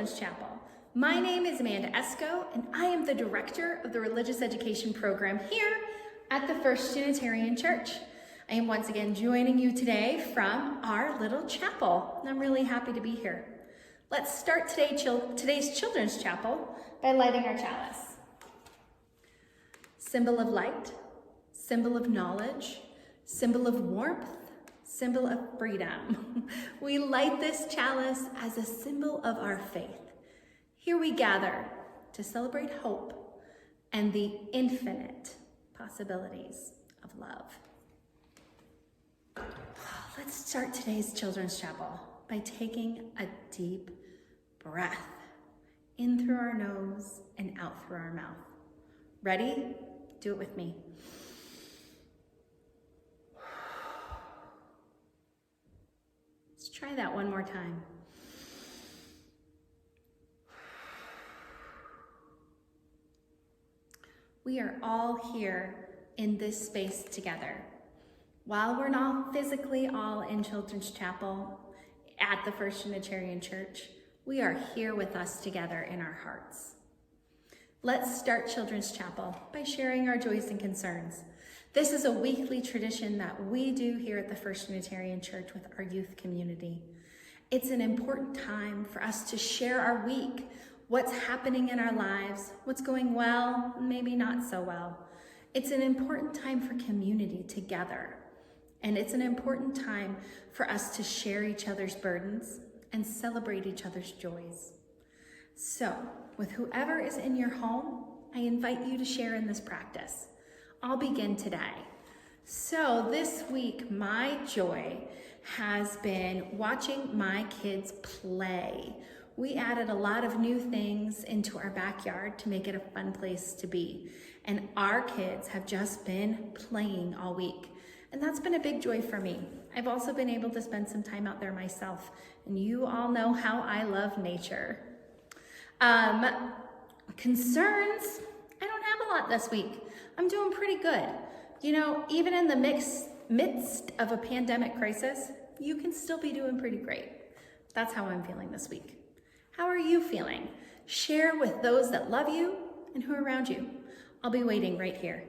Children's Chapel. My name is Amanda Esco, and I am the director of the Religious Education Program here at the First Unitarian Church. I am once again joining you today from our little chapel, and I'm really happy to be here. Let's start today's Children's Chapel by lighting our chalice. Symbol of light, symbol of knowledge, symbol of warmth, symbol of freedom. We light this chalice as a symbol of our faith. Here we gather to celebrate hope and the infinite possibilities of love. Let's start today's Children's Chapel by taking a deep breath in through our nose and out through our mouth. Ready? Do it with me. Let's try that one more time. We are all here in this space together. While we're not physically all in Children's Chapel at the First Unitarian Church, we are here with us together in our hearts. Let's start Children's Chapel by sharing our joys and concerns. This is a weekly tradition that we do here at the First Unitarian Church with our youth community. It's an important time for us to share our week, what's happening in our lives, what's going well, maybe not so well. It's an important time for community together. And it's an important time for us to share each other's burdens and celebrate each other's joys. So, with whoever is in your home, I invite you to share in this practice. I'll begin today. So this week, my joy has been watching my kids play. We added a lot of new things into our backyard to make it a fun place to be. And our kids have just been playing all week. And that's been a big joy for me. I've also been able to spend some time out there myself. And you all know how I love nature. Concerns, I don't have a lot this week. I'm doing pretty good. You know, even in the midst of a pandemic crisis, you can still be doing pretty great. That's how I'm feeling this week. How are you feeling? Share with those that love you and who are around you. I'll be waiting right here.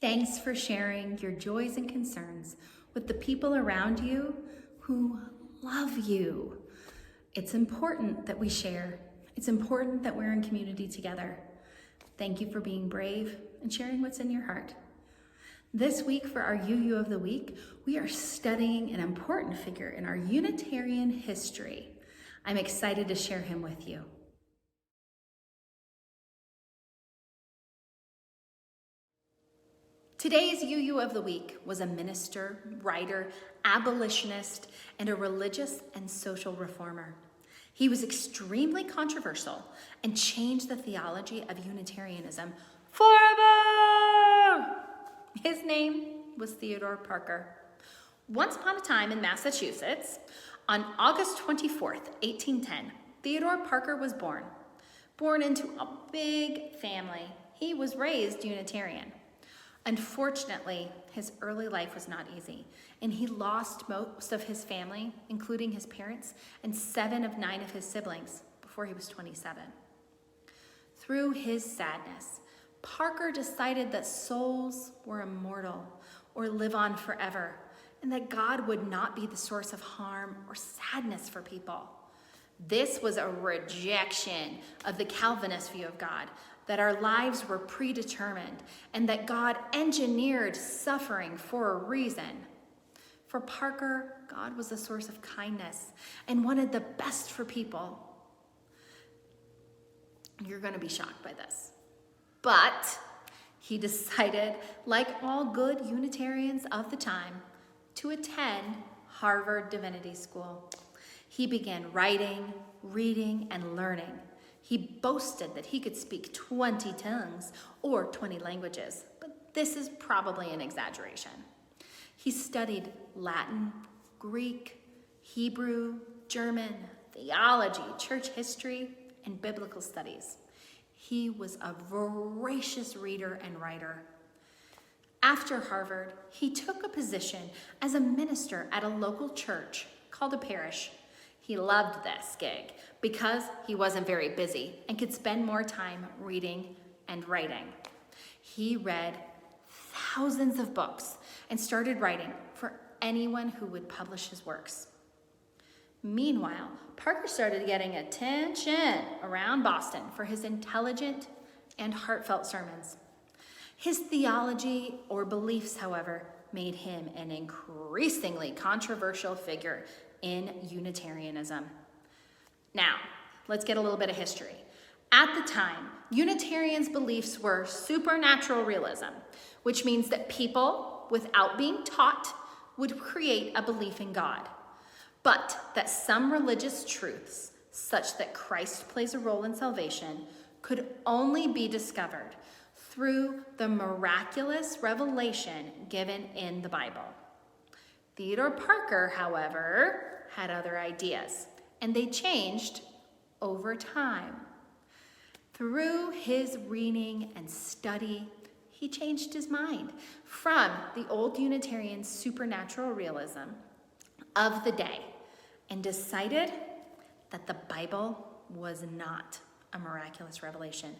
Thanks for sharing your joys and concerns with the people around you who love you. It's important that we share. It's important that we're in community together. Thank you for being brave and sharing what's in your heart. This week for our UU of the Week, we are studying an important figure in our Unitarian history. I'm excited to share him with you. Today's UU of the Week was a minister, writer, abolitionist, and a religious and social reformer. He was extremely controversial and changed the theology of Unitarianism forever. His name was Theodore Parker. Once upon a time in Massachusetts, on August 24th, 1810, Theodore Parker was born. Born into a big family, he was raised Unitarian. Unfortunately, his early life was not easy, and he lost most of his family, including his parents and 7 of 9 of his siblings, before he was 27. Through his sadness, Parker decided that souls were immortal or live on forever, and that God would not be the source of harm or sadness for people. This was a rejection of the Calvinist view of God, that our lives were predetermined and that God engineered suffering for a reason. For Parker, God was a source of kindness and wanted the best for people. You're going to be shocked by this. But he decided, like all good Unitarians of the time, to attend Harvard Divinity School. He began writing, reading, and learning. He boasted that he could speak 20 tongues or 20 languages, but this is probably an exaggeration. He studied Latin, Greek, Hebrew, German, theology, church history, and biblical studies. He was a voracious reader and writer. After Harvard, he took a position as a minister at a local church called a parish. He loved this gig because he wasn't very busy and could spend more time reading and writing. He read thousands of books and started writing for anyone who would publish his works. Meanwhile, Parker started getting attention around Boston for his intelligent and heartfelt sermons. His theology or beliefs, however, made him an increasingly controversial figure in Unitarianism. Now, let's get a little bit of history. At the time, Unitarians' beliefs were supernatural realism, which means that people, without being taught, would create a belief in God, but that some religious truths, such that Christ plays a role in salvation, could only be discovered through the miraculous revelation given in the Bible. Theodore Parker, however, had other ideas, and they changed over time. Through his reading and study, he changed his mind from the old Unitarian supernatural realism of the day and decided that the Bible was not a miraculous revelation,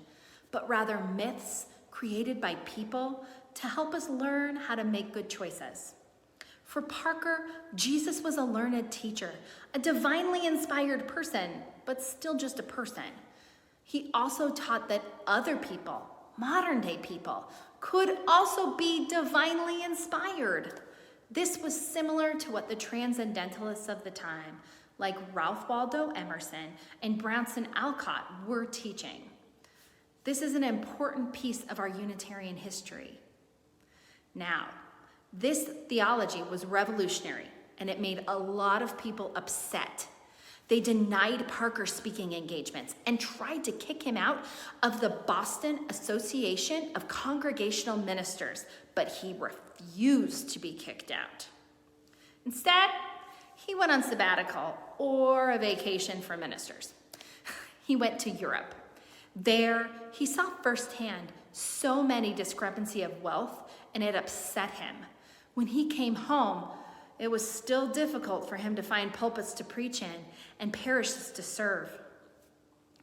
but rather myths created by people to help us learn how to make good choices. For Parker, Jesus was a learned teacher, a divinely inspired person, but still just a person. He also taught that other people, modern day people, could also be divinely inspired. This was similar to what the transcendentalists of the time, like Ralph Waldo Emerson and Brownson Alcott, were teaching. This is an important piece of our Unitarian history. Now, this theology was revolutionary, and it made a lot of people upset. They denied Parker speaking engagements and tried to kick him out of the Boston Association of Congregational Ministers, but he refused to be kicked out. Instead, he went on sabbatical or a vacation for ministers. He went to Europe. There, he saw firsthand so many discrepancy of wealth, and it upset him. When he came home, it was still difficult for him to find pulpits to preach in and parishes to serve.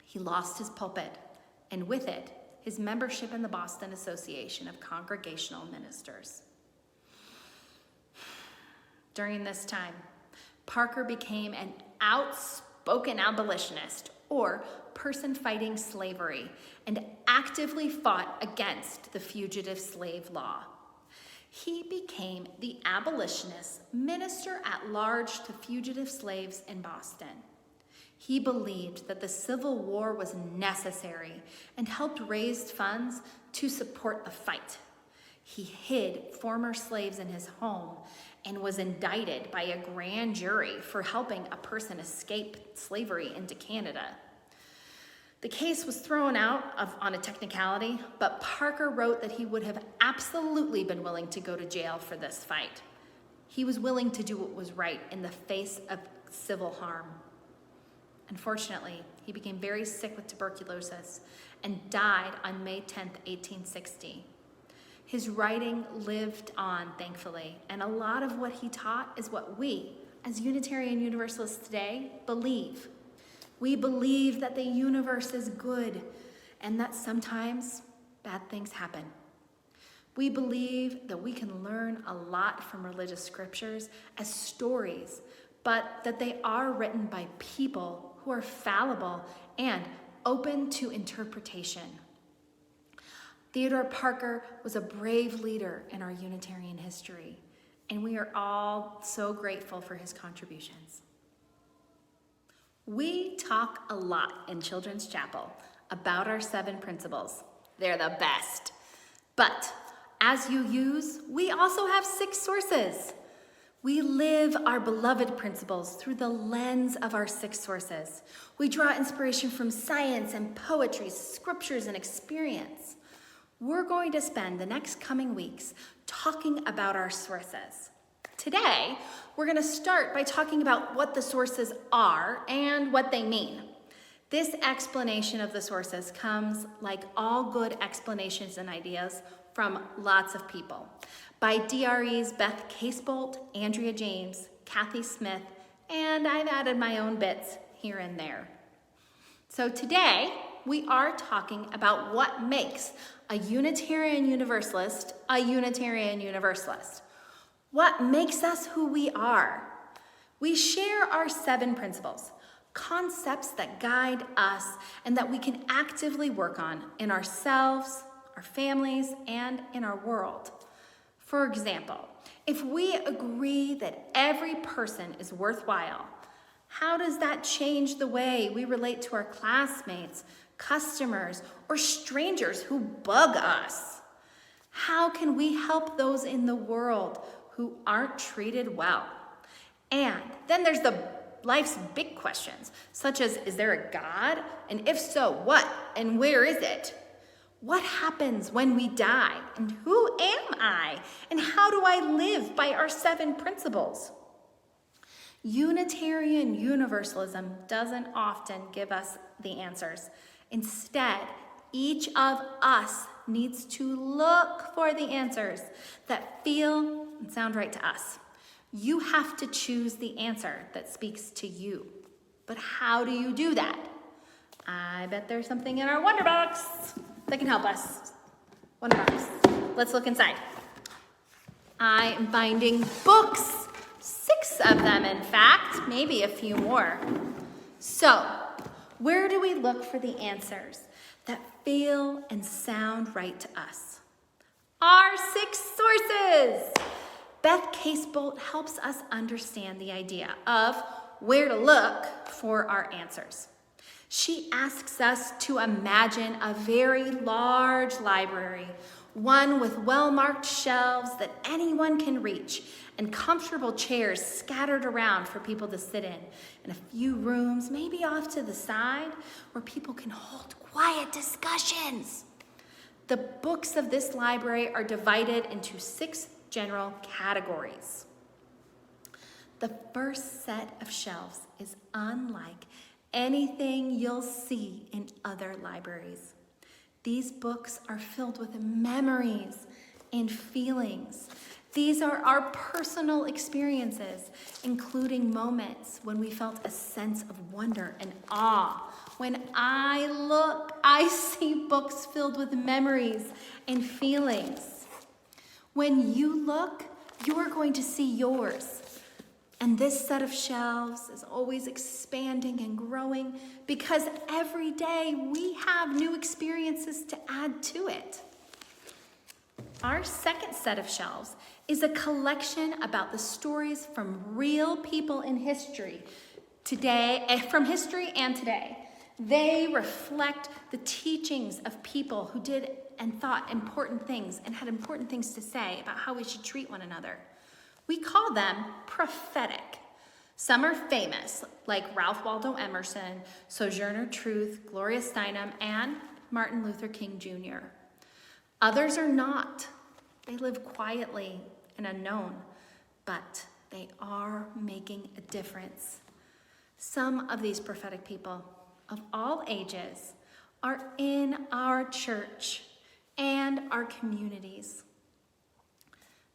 He lost his pulpit, and with it, his membership in the Boston Association of Congregational Ministers. During this time, Parker became an outspoken abolitionist, or person fighting slavery, and actively fought against the fugitive slave law. He became the abolitionist minister at large to fugitive slaves in Boston. He believed that the Civil War was necessary and helped raise funds to support the fight. He hid former slaves in his home and was indicted by a grand jury for helping a person escape slavery into Canada. The case was thrown out on a technicality, but Parker wrote that he would have absolutely been willing to go to jail for this fight. He was willing to do what was right in the face of civil harm. Unfortunately, he became very sick with tuberculosis and died on May 10th, 1860. His writing lived on, thankfully, and a lot of what he taught is what we, as Unitarian Universalists today, believe. We believe that the universe is good and that sometimes bad things happen. We believe that we can learn a lot from religious scriptures as stories, but that they are written by people who are fallible and open to interpretation. Theodore Parker was a brave leader in our Unitarian history, and we are all so grateful for his contributions. We talk a lot in Children's Chapel about our 7 principles. They're the best. But as you use, we also have 6 sources. We live our beloved principles through the lens of our 6 sources. We draw inspiration from science and poetry, scriptures, and experience. We're going to spend the next coming weeks talking about our sources. Today, we're going to start by talking about what the sources are and what they mean. This explanation of the sources comes, like all good explanations and ideas, from lots of people. By DRE's Beth Casebolt, Andrea James, Kathy Smith, and I've added my own bits here and there. So today, we are talking about what makes a Unitarian Universalist a Unitarian Universalist. What makes us who we are? We share our 7 principles, concepts that guide us and that we can actively work on in ourselves, our families, and in our world. For example, if we agree that every person is worthwhile, how does that change the way we relate to our classmates, customers, or strangers who bug us? How can we help those in the world who aren't treated well? And then there's life's big questions, such as, is there a God? And if so, what? And where is it? What happens when we die? And who am I? And how do I live by our 7 principles? Unitarian Universalism doesn't often give us the answers. Instead, each of us needs to look for the answers that feel and sound right to us. You have to choose the answer that speaks to you. But how do you do that? I bet there's something in our Wonder Box that can help us. Wonder Box. Let's look inside. I am finding books. 6 of them, in fact, maybe a few more. So, where do we look for the answers that feel and sound right to us? Our 6 sources. Beth Casebolt helps us understand the idea of where to look for our answers. She asks us to imagine a very large library, one with well-marked shelves that anyone can reach, and comfortable chairs scattered around for people to sit in, and a few rooms, maybe off to the side, where people can hold quiet discussions. The books of this library are divided into 6 general categories. The first set of shelves is unlike anything you'll see in other libraries. These books are filled with memories and feelings. These are our personal experiences, including moments when we felt a sense of wonder and awe. When I look, I see books filled with memories and feelings. When you look, you're going to see yours. And this set of shelves is always expanding and growing because every day we have new experiences to add to it. Our second set of shelves is a collection about the stories from real people in history today, from history and today. They reflect the teachings of people who did and thought important things and had important things to say about how we should treat one another. We call them prophetic. Some are famous, like Ralph Waldo Emerson, Sojourner Truth, Gloria Steinem, and Martin Luther King Jr. Others are not. They live quietly and unknown, but they are making a difference. Some of these prophetic people of all ages are in our church and our communities.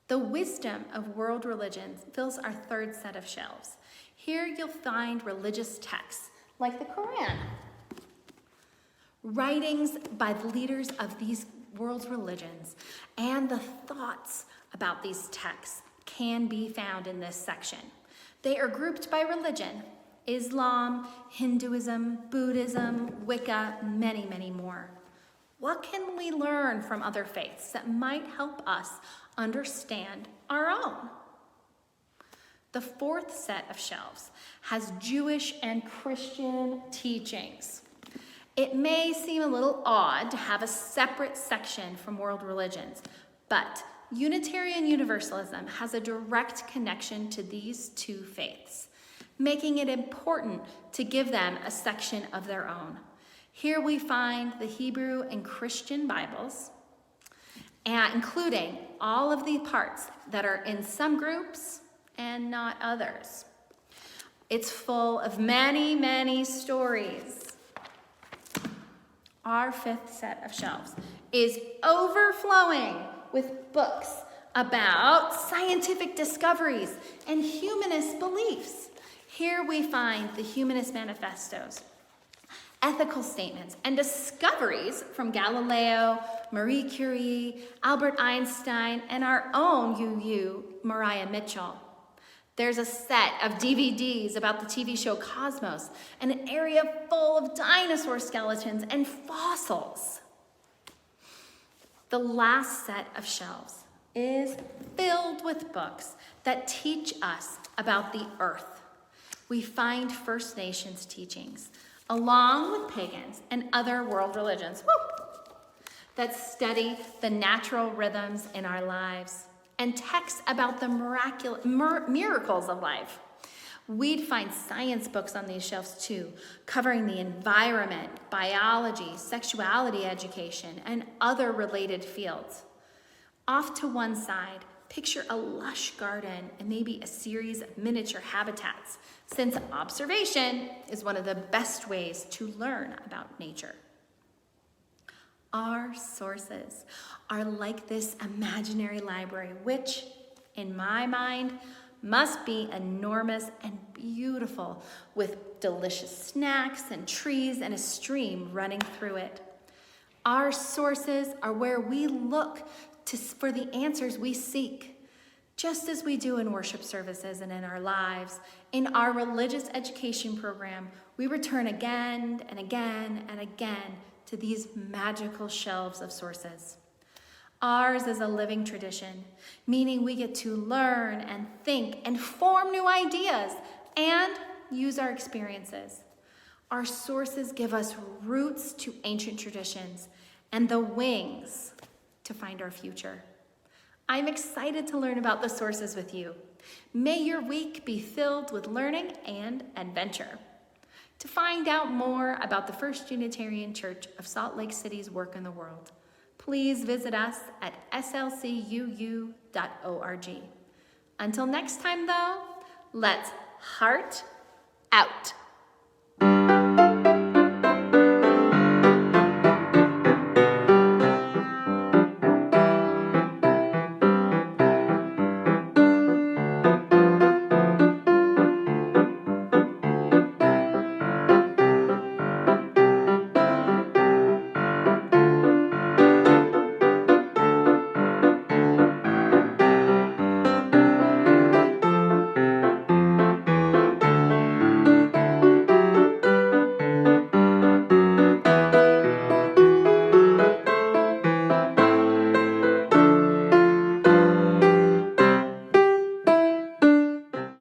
The wisdom of world religions fills our third set of shelves. Here you'll find religious texts like the Quran, writings by the leaders of these world's religions, and the thoughts about these texts can be found in this section. They are grouped by religion: Islam, Hinduism, Buddhism, Wicca, many, many more. What can we learn from other faiths that might help us understand our own? The fourth set of shelves has Jewish and Christian teachings. It may seem a little odd to have a separate section from world religions, but Unitarian Universalism has a direct connection to these 2 faiths, making it important to give them a section of their own. Here we find the Hebrew and Christian Bibles, including all of the parts that are in some groups and not others. It's full of many, many stories. Our fifth set of shelves is overflowing with books about scientific discoveries and humanist beliefs. Here we find the humanist manifestos, ethical statements, and discoveries from Galileo, Marie Curie, Albert Einstein, and our own UU, Mariah Mitchell. There's a set of DVDs about the TV show Cosmos, and an area full of dinosaur skeletons and fossils. The last set of shelves is filled with books that teach us about the earth. We find First Nations teachings, along with pagans and other world religions, that study the natural rhythms in our lives, and texts about the miracles of life. We'd find science books on these shelves too, covering the environment, biology, sexuality education, and other related fields. Off to one side, picture a lush garden and maybe a series of miniature habitats, since observation is one of the best ways to learn about nature. Our sources are like this imaginary library, which, in my mind, must be enormous and beautiful, with delicious snacks and trees and a stream running through it. Our sources are where we look for the answers we seek, just as we do in worship services and in our lives. In our religious education program, we return again and again and again to these magical shelves of sources. Ours is a living tradition, meaning we get to learn and think and form new ideas and use our experiences. Our sources give us roots to ancient traditions and the wings to find our future. I'm excited to learn about the sources with you. May your week be filled with learning and adventure. To find out more about the First Unitarian Church of Salt Lake City's work in the world, please visit us at slcuu.org. Until next time, though, let's heart out.